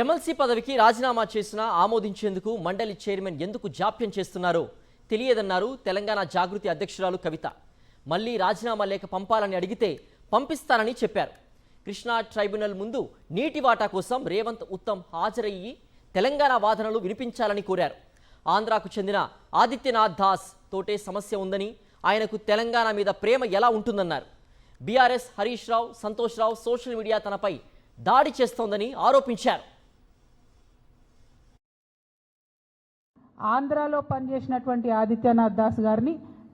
MLC పదవికి రాజీనామా చేసినా ఆమోదించేందుకు మండలి చైర్మన్ ఎందుకు జాప్యం చేస్తున్నారో తెలియదన్నారు తెలంగాణ జాగృతి అధ్యక్షురాలు కవిత. మళ్లీ రాజీనామా లేఖ పంపాలని అడిగితే పంపిస్తానని చెప్పారు. కృష్ణా ట్రైబ్యునల్ ముందు నీటి వాటా కోసం రేవంత్ ఉత్తమ్ హాజరయ్యి తెలంగాణ వాదనలు వినిపించాలని కోరారు. ఆంధ్రాకు చెందిన ఆదిత్యనాథ్ దాస్ తోటే సమస్య ఉందని, ఆయనకు తెలంగాణ మీద ప్రేమ ఎలా ఉంటుందన్నారు. బీఆర్ఎస్ హరీష్ రావు, సంతోష్ రావు సోషల్ మీడియా తనపై దాడి చేస్తోందని ఆరోపించారు. ఆంధ్రాలో పనిచేసినటువంటి ఆదిత్యనాథ్ దాస్ గారిని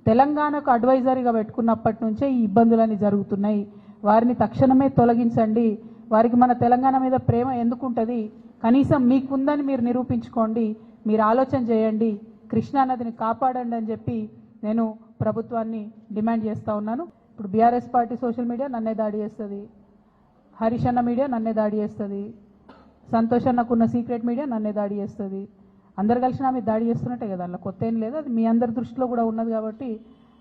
తెలంగాణకు అడ్వైజరీగా పెట్టుకున్నప్పటి నుంచే ఈ ఇబ్బందులన్నీ జరుగుతున్నాయి. వారిని తక్షణమే తొలగించండి. వారికి మన తెలంగాణ మీద ప్రేమ ఎందుకుంటుంది? కనీసం మీకుందని మీరు నిరూపించుకోండి, మీరు ఆలోచన చేయండి, కృష్ణా నదిని కాపాడండి అని చెప్పి నేను ప్రభుత్వాన్ని డిమాండ్ చేస్తూ ఉన్నాను. ఇప్పుడు బీఆర్ఎస్ పార్టీ సోషల్ మీడియా నన్నే దాడి చేస్తుంది, హరీష్ అన్న మీడియా నన్నే దాడి చేస్తుంది, సంతోష్ అన్నకున్న సీక్రెట్ మీడియా నన్నే దాడి చేస్తుంది. అందరు కలిసి నా మీద దాడి చేస్తున్నట్టే కదా, అందులో కొత్త ఏం లేదు. అది మీ అందరి దృష్టిలో కూడా ఉన్నది కాబట్టి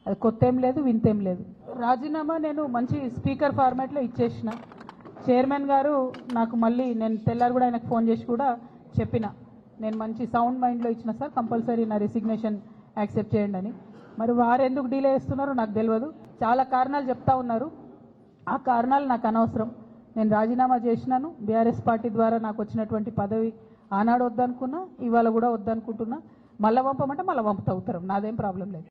అది కొత్త ఏం లేదు, వింతేం లేదు. రాజీనామా నేను మంచి స్పీకర్ ఫార్మాట్లో ఇచ్చేసిన. చైర్మన్ గారు నాకు మళ్ళీ నేను తెల్లారు కూడా ఆయనకు ఫోన్ చేసి కూడా చెప్పిన, నేను మంచి సౌండ్ మైండ్లో ఇచ్చిన సార్, కంపల్సరీ నా రెసిగ్నేషన్ యాక్సెప్ట్ చేయండి అని. మరి వారు ఎందుకు డిలే చేస్తున్నారో నాకు తెలియదు. చాలా కారణాలు చెప్తా ఉన్నారు, ఆ కారణాలు నాకు అనవసరం. నేను రాజీనామా చేసినాను. బీఆర్ఎస్ పార్టీ ద్వారా నాకు వచ్చినటువంటి పదవి ఆనాడు వద్దనుకున్నా, ఇవాళ కూడా వద్దనుకుంటున్నా. మళ్ళీ పంపమంటే మళ్ళీ పంపుతా ఉత్తరం, నాదేం ప్రాబ్లం లేదు.